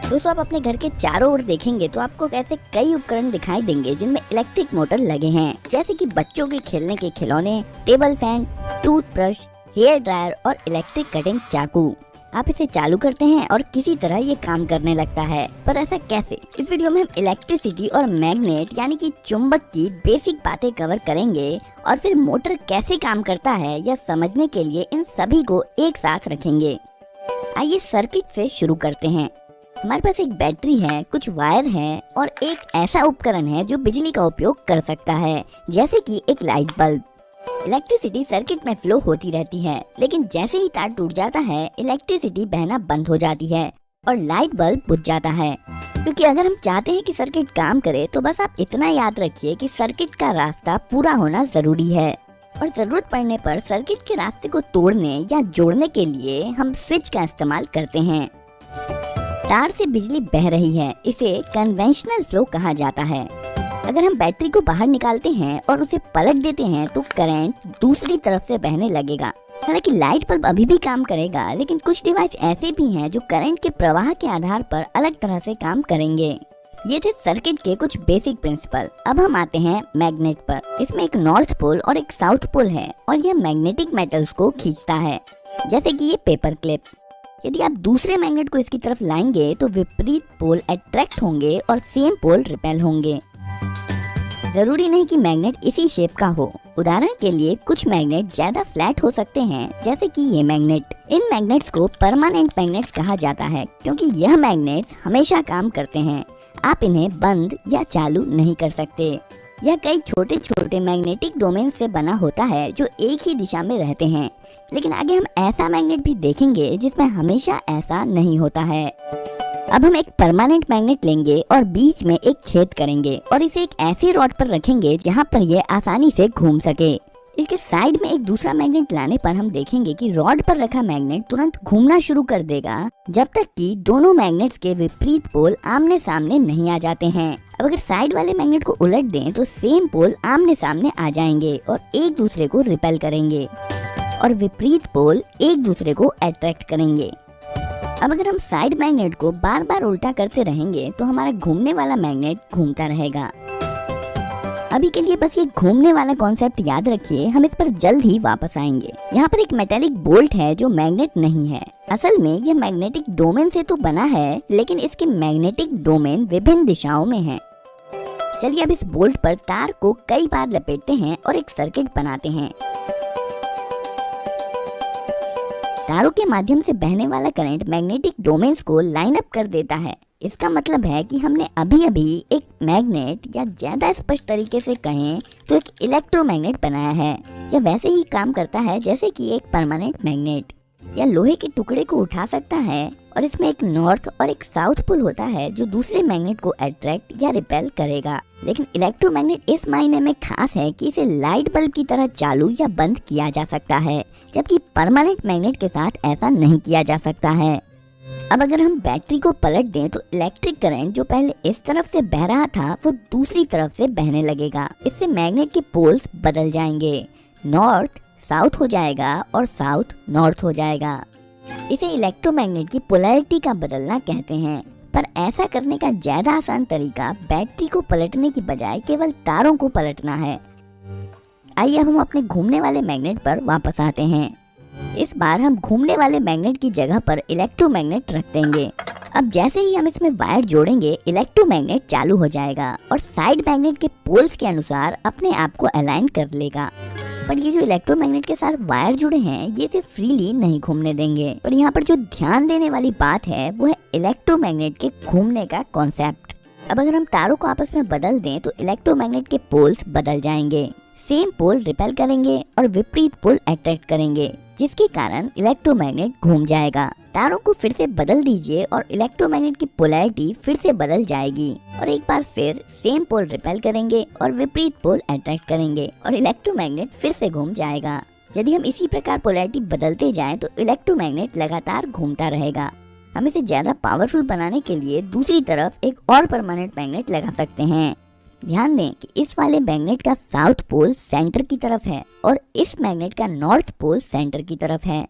दोस्तों, आप अपने घर के चारों ओर देखेंगे तो आपको ऐसे कई उपकरण दिखाई देंगे जिनमें इलेक्ट्रिक मोटर लगे हैं, जैसे कि बच्चों के खेलने के खिलौने, table fan, toothbrush, hair dryer और इलेक्ट्रिक कटिंग चाकू। आप इसे चालू करते हैं और किसी तरह ये काम करने लगता है, पर ऐसा कैसे? इस वीडियो में हम इलेक्ट्रिसिटी और मैग्नेट यानी कि चुंबक की बेसिक बातें कवर करेंगे और फिर मोटर कैसे काम करता है यह समझने के लिए इन सभी को एक साथ रखेंगे। आइए सर्किट से शुरू करते हैं। हमारे पास एक बैटरी है, कुछ वायर है और एक ऐसा उपकरण है जो बिजली का उपयोग कर सकता है, जैसे कि एक लाइट बल्ब। इलेक्ट्रिसिटी सर्किट में फ्लो होती रहती है, लेकिन जैसे ही तार टूट जाता है इलेक्ट्रिसिटी बहना बंद हो जाती है और लाइट बल्ब बुझ जाता है। क्योंकि अगर हम चाहते हैं कि सर्किट काम करे तो बस आप इतना याद रखिए कि सर्किट का रास्ता पूरा होना जरूरी है और जरूरत पड़ने पर सर्किट के रास्ते को तोड़ने या जोड़ने के लिए हम स्विच का इस्तेमाल करते हैं। तार से बिजली बह रही है, इसे कन्वेंशनल फ्लो कहा जाता है। अगर हम बैटरी को बाहर निकालते हैं और उसे पलट देते हैं तो करंट दूसरी तरफ से बहने लगेगा। हालांकि लाइट बल्ब अभी भी काम करेगा, लेकिन कुछ डिवाइस ऐसे भी हैं जो करंट के प्रवाह के आधार पर अलग तरह से काम करेंगे। ये थे सर्किट के कुछ बेसिक प्रिंसिपल। अब हम आते हैं मैग्नेट पर। इसमें एक नॉर्थ पोल और एक साउथ पोल है और यह मैग्नेटिक मेटल्स को खींचता है, जैसे कि ये पेपर क्लिप। यदि आप दूसरे मैग्नेट को इसकी तरफ लाएंगे तो विपरीत पोल अट्रैक्ट होंगे और सेम पोल रिपेल होंगे। जरूरी नहीं कि मैग्नेट इसी शेप का हो। उदाहरण के लिए कुछ मैग्नेट ज्यादा फ्लैट हो सकते हैं, जैसे कि ये मैग्नेट। इन मैग्नेट्स को परमानेंट मैग्नेट्स कहा जाता है, क्योंकि यह मैग्नेट्स हमेशा काम करते हैं। आप इन्हें बंद या चालू नहीं कर सकते। यह कई छोटे छोटे मैग्नेटिक डोमेन से बना होता है जो एक ही दिशा में रहते हैं। लेकिन आगे हम ऐसा मैग्नेट भी देखेंगे जिसमें हमेशा ऐसा नहीं होता है। अब हम एक परमानेंट मैग्नेट लेंगे और बीच में एक छेद करेंगे और इसे एक ऐसे रॉड पर रखेंगे जहां पर यह आसानी से घूम सके। इसके साइड में एक दूसरा मैग्नेट लाने पर हम देखेंगे कि रॉड पर रखा मैग्नेट तुरंत घूमना शुरू कर देगा, जब तक कि दोनों मैग्नेट्स के विपरीत पोल आमने सामने नहीं आ जाते हैं। अब अगर साइड वाले मैग्नेट को उलट दें तो सेम पोल आमने सामने आ जाएंगे और एक दूसरे को रिपेल करेंगे और विपरीत पोल एक दूसरे को अट्रैक्ट करेंगे। अब अगर हम साइड मैग्नेट को बार बार उल्टा करते रहेंगे तो हमारा घूमने वाला मैग्नेट घूमता रहेगा। अभी के लिए बस ये घूमने वाला कॉन्सेप्ट याद रखिए, हम इस पर जल्द ही वापस आएंगे। यहाँ पर एक मेटेलिक बोल्ट है जो मैग्नेट नहीं है। असल में ये मैग्नेटिक डोमेन से तो बना है, लेकिन इसके मैग्नेटिक डोमेन विभिन्न दिशाओं में है। चलिए अब इस बोल्ट पर तार को कई बार लपेटते हैं और एक सर्किट बनाते हैं। तारों के माध्यम से बहने वाला करंट मैग्नेटिक डोमेन्स को लाइन अप कर देता है। इसका मतलब है कि हमने अभी अभी एक मैग्नेट, या ज्यादा स्पष्ट तरीके से कहें तो एक इलेक्ट्रोमैग्नेट बनाया है। यह वैसे ही काम करता है जैसे कि एक परमानेंट मैग्नेट। यह लोहे के टुकड़े को उठा सकता है और इसमें एक नॉर्थ और एक साउथ पोल होता है जो दूसरे मैग्नेट को अट्रैक्ट या रिपेल करेगा। लेकिन इलेक्ट्रोमैग्नेट इस मायने में खास है कि इसे लाइट बल्ब की तरह चालू या बंद किया जा सकता है, जबकि परमानेंट मैग्नेट के साथ ऐसा नहीं किया जा सकता है। अब अगर हम बैटरी को पलट दें तो इलेक्ट्रिक करंट जो पहले इस तरफ से बह रहा था वो दूसरी तरफ से बहने लगेगा। इससे मैग्नेट के पोल्स बदल जाएंगे, नॉर्थ साउथ हो जाएगा और साउथ नॉर्थ हो जाएगा। इसे इलेक्ट्रोमैग्नेट की पोलैरिटी का बदलना कहते हैं। पर ऐसा करने का ज्यादा आसान तरीका बैटरी को पलटने की बजाय केवल तारों को पलटना है। आइए अब हम अपने घूमने वाले मैग्नेट पर वापस आते हैं। इस बार हम घूमने वाले मैग्नेट की जगह पर इलेक्ट्रोमैग्नेट रख देंगे। अब जैसे ही हम इसमें वायर जोड़ेंगे इलेक्ट्रोमैग्नेट चालू हो जाएगा और साइड मैग्नेट के पोल्स के अनुसार अपने आप को अलाइन कर लेगा। पर ये जो इलेक्ट्रोमैग्नेट के साथ वायर जुड़े हैं ये इसे फ्रीली नहीं घूमने देंगे। पर यहाँ पर जो ध्यान देने वाली बात है वो है इलेक्ट्रोमैग्नेट के घूमने का कॉन्सेप्ट। अब अगर हम तारों को आपस में बदल दें तो इलेक्ट्रोमैग्नेट के पोल्स बदल जाएंगे। सेम पोल रिपेल करेंगे और विपरीत पोल अट्रैक्ट करेंगे, जिसके कारण इलेक्ट्रोमैग्नेट घूम जाएगा। तारों को फिर से बदल दीजिए और इलेक्ट्रोमैग्नेट की पोलैरिटी फिर से बदल जाएगी और एक बार फिर सेम पोल रिपेल करेंगे और विपरीत पोल अट्रैक्ट करेंगे और इलेक्ट्रोमैग्नेट फिर से घूम जाएगा। यदि हम इसी प्रकार पोलैरिटी बदलते जाएं तो इलेक्ट्रोमैग्नेट लगातार घूमता रहेगा। हम इसे ज्यादा पावरफुल बनाने के लिए दूसरी तरफ एक और परमानेंट मैग्नेट लगा सकते हैं। ध्यान दें कि इस वाले मैग्नेट का साउथ पोल सेंटर की तरफ है और इस मैग्नेट का नॉर्थ पोल सेंटर की तरफ है।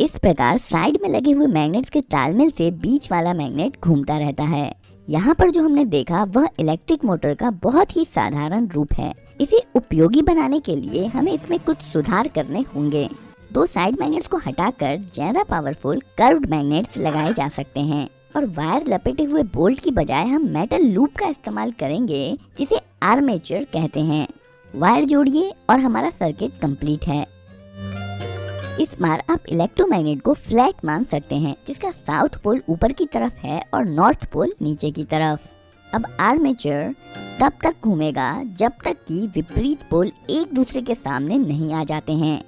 इस प्रकार साइड में लगे हुए मैग्नेट्स के तालमेल से बीच वाला मैग्नेट घूमता रहता है। यहाँ पर जो हमने देखा वह इलेक्ट्रिक मोटर का बहुत ही साधारण रूप है। इसे उपयोगी बनाने के लिए हमें इसमें कुछ सुधार करने होंगे। दो साइड मैग्नेट्स को हटाकर ज्यादा पावरफुल कर्व्ड मैग्नेट्स लगाए जा सकते हैं और वायर लपेटे हुए बोल्ट की बजाय हम मेटल लूप का इस्तेमाल करेंगे जिसे आर्मेचर कहते हैं। वायर जोड़िए और हमारा सर्किट कंप्लीट है। इस बार आप इलेक्ट्रोमैग्नेट को फ्लैट मान सकते हैं जिसका साउथ पोल ऊपर की तरफ है और नॉर्थ पोल नीचे की तरफ। अब आर्मेचर तब तक घूमेगा जब तक कि विपरीत पोल एक दूसरे के सामने नहीं आ जाते हैं।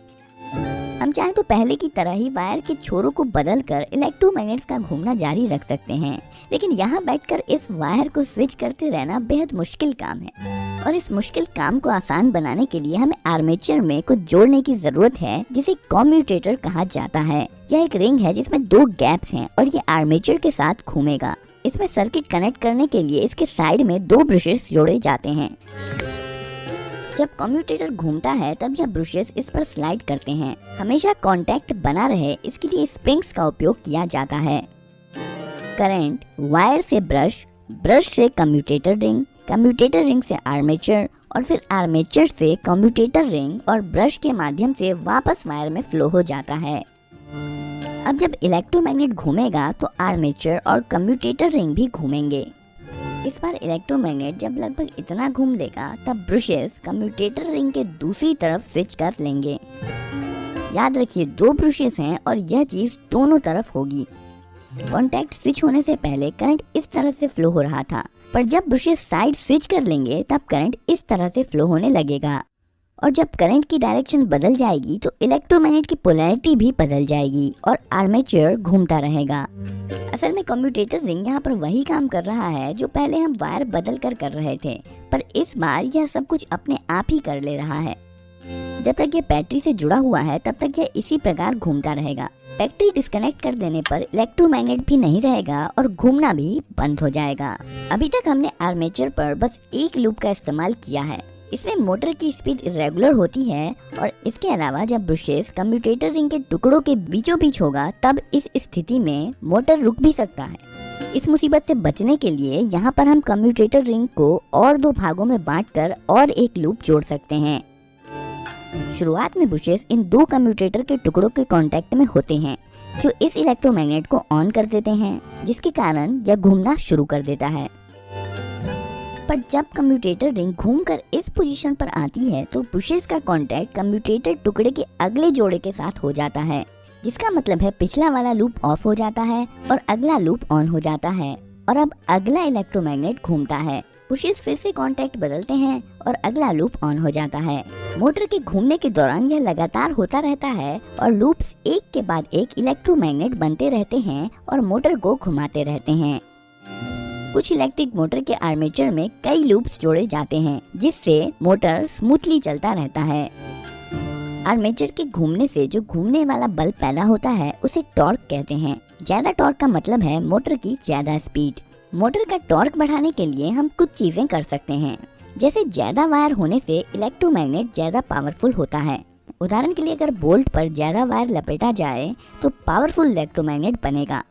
हम चाहे तो पहले की तरह ही वायर के छोरों को बदलकर इलेक्ट्रोमैग्नेट्स का घूमना जारी रख सकते हैं, लेकिन यहाँ बैठकर इस वायर को स्विच करते रहना बेहद मुश्किल काम है और इस मुश्किल काम को आसान बनाने के लिए हमें आर्मेचर में कुछ जोड़ने की जरूरत है जिसे कम्यूटेटर कहा जाता है। यह एक रिंग है जिसमें दो गैप्स हैं और ये आर्मेचर के साथ घूमेगा। इसमें सर्किट कनेक्ट करने के लिए इसके साइड में दो ब्रशेस जोड़े जाते हैं। जब कम्यूटेटर घूमता है तब यह ब्रशेस इस पर स्लाइड करते हैं। हमेशा कांटेक्ट बना रहे इसके लिए स्प्रिंग्स का उपयोग किया जाता है। करंट वायर से ब्रश, ब्रश से कम्यूटेटर रिंग से आर्मेचर और फिर आर्मेचर से कम्यूटेटर रिंग और ब्रश के माध्यम से वापस वायर में फ्लो हो जाता है। अब जब इलेक्ट्रोमैग्नेट घूमेगा तो आर्मेचर और कम्यूटेटर रिंग भी घूमेंगे। इस बार इलेक्ट्रोमैग्नेट जब लगभग इतना घूम लेगा तब ब्रशेस कम्यूटेटर रिंग के दूसरी तरफ स्विच कर लेंगे। याद रखिए दो ब्रशेस हैं और यह चीज दोनों तरफ होगी। कॉन्टैक्ट स्विच होने से पहले करंट इस तरह से फ्लो हो रहा था, पर जब ब्रशेस साइड स्विच कर लेंगे तब करंट इस तरह से फ्लो होने लगेगा और जब करंट की डायरेक्शन बदल जाएगी तो इलेक्ट्रोमैग्नेट की पोलैरिटी भी बदल जाएगी और आर्मेचर घूमता रहेगा। असल में कम्यूटेटर रिंग यहाँ पर वही काम कर रहा है जो पहले हम वायर बदल कर रहे थे, पर इस बार यह सब कुछ अपने आप ही कर ले रहा है। जब तक यह बैटरी से जुड़ा हुआ है तब तक यह इसी प्रकार घूमता रहेगा। बैटरी डिस्कनेक्ट कर देने पर इलेक्ट्रोमैग्नेट भी नहीं रहेगा और घूमना भी बंद हो जाएगा। अभी तक हमने आर्मेचर पर बस एक लूप का इस्तेमाल किया है। इसमें मोटर की स्पीड इरेगुलर होती है और इसके अलावा जब ब्रशेस कम्यूटेटर रिंग के टुकड़ों के बीचों बीच होगा तब इस स्थिति में मोटर रुक भी सकता है। इस मुसीबत से बचने के लिए यहाँ पर हम कम्यूटेटर रिंग को और दो भागों में बांटकर और एक लूप जोड़ सकते हैं। शुरुआत में ब्रशेस इन दो कम्यूटेटर के टुकड़ों के कांटेक्ट में होते हैं जो इस इलेक्ट्रोमैग्नेट को ऑन कर देते हैं, जिसके कारण यह घूमना शुरू कर देता है। पर जब कम्यूटेटर रिंग घूमकर इस पोजीशन पर आती है तो ब्रशेस का कांटेक्ट कम्यूटेटर टुकड़े के अगले जोड़े के साथ हो जाता है, जिसका मतलब है पिछला वाला लूप ऑफ हो जाता है और अगला लूप ऑन हो जाता है और अब अगला इलेक्ट्रोमैग्नेट घूमता है। ब्रशेस फिर से कांटेक्ट बदलते हैं और अगला लूप ऑन हो जाता है। मोटर के घूमने के दौरान यह लगातार होता रहता है और लूप्स एक के बाद एक इलेक्ट्रोमैग्नेट बनते रहते हैं और मोटर को घुमाते रहते हैं। कुछ इलेक्ट्रिक मोटर के आर्मेचर में कई लूप्स जोड़े जाते हैं जिससे मोटर स्मूथली चलता रहता है। आर्मेचर के घूमने से जो घूमने वाला बल पैदा होता है उसे टॉर्क कहते हैं। ज्यादा टॉर्क का मतलब है मोटर की ज्यादा स्पीड। मोटर का टॉर्क बढ़ाने के लिए हम कुछ चीजें कर सकते हैं, जैसे ज्यादा वायर होने से इलेक्ट्रोमैग्नेट ज्यादा पावरफुल होता है। उदाहरण के लिए अगर बोल्ट पर ज्यादा वायर लपेटा जाए तो पावरफुल इलेक्ट्रोमैग्नेट बनेगा।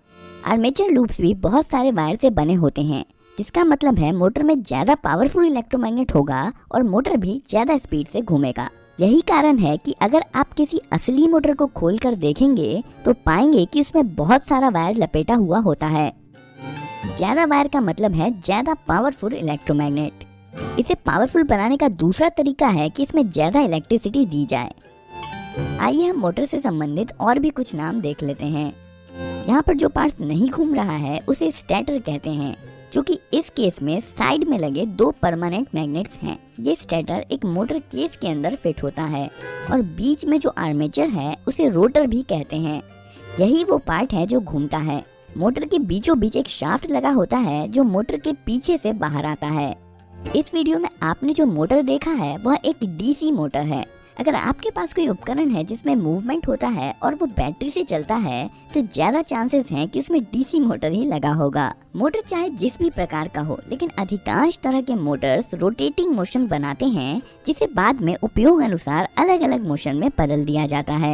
आर्मेचर लूप्स भी बहुत सारे वायर से बने होते हैं, जिसका मतलब है मोटर में ज्यादा पावरफुल इलेक्ट्रोमैग्नेट होगा और मोटर भी ज्यादा स्पीड से घूमेगा। यही कारण है कि अगर आप किसी असली मोटर को खोलकर देखेंगे तो पाएंगे कि उसमें बहुत सारा वायर लपेटा हुआ होता है। ज्यादा वायर का मतलब है ज्यादा पावरफुल इलेक्ट्रोमैग्नेट। इसे पावरफुल बनाने का दूसरा तरीका है कि इसमें ज्यादा इलेक्ट्रिसिटी दी जाए। आइए हम मोटर से संबंधित और भी कुछ नाम देख लेते हैं। यहाँ पर जो पार्ट्स नहीं घूम रहा है उसे स्टेटर कहते हैं, जो कि इस केस में साइड में लगे दो परमानेंट मैग्नेट्स हैं। ये स्टेटर एक मोटर केस के अंदर फिट होता है और बीच में जो आर्मेचर है उसे रोटर भी कहते हैं। यही वो पार्ट है जो घूमता है। मोटर के बीचों बीच एक शाफ्ट लगा होता है जो मोटर के पीछे से बाहर आता है। इस वीडियो में आपने जो मोटर देखा है वह एक डीसी मोटर है। अगर आपके पास कोई उपकरण है जिसमें मूवमेंट होता है और वो बैटरी से चलता है तो ज्यादा चांसेस हैं कि उसमें डीसी मोटर ही लगा होगा। मोटर चाहे जिस भी प्रकार का हो, लेकिन अधिकांश तरह के मोटर्स रोटेटिंग मोशन बनाते हैं जिसे बाद में उपयोग अनुसार अलग अलग मोशन में बदल दिया जाता है।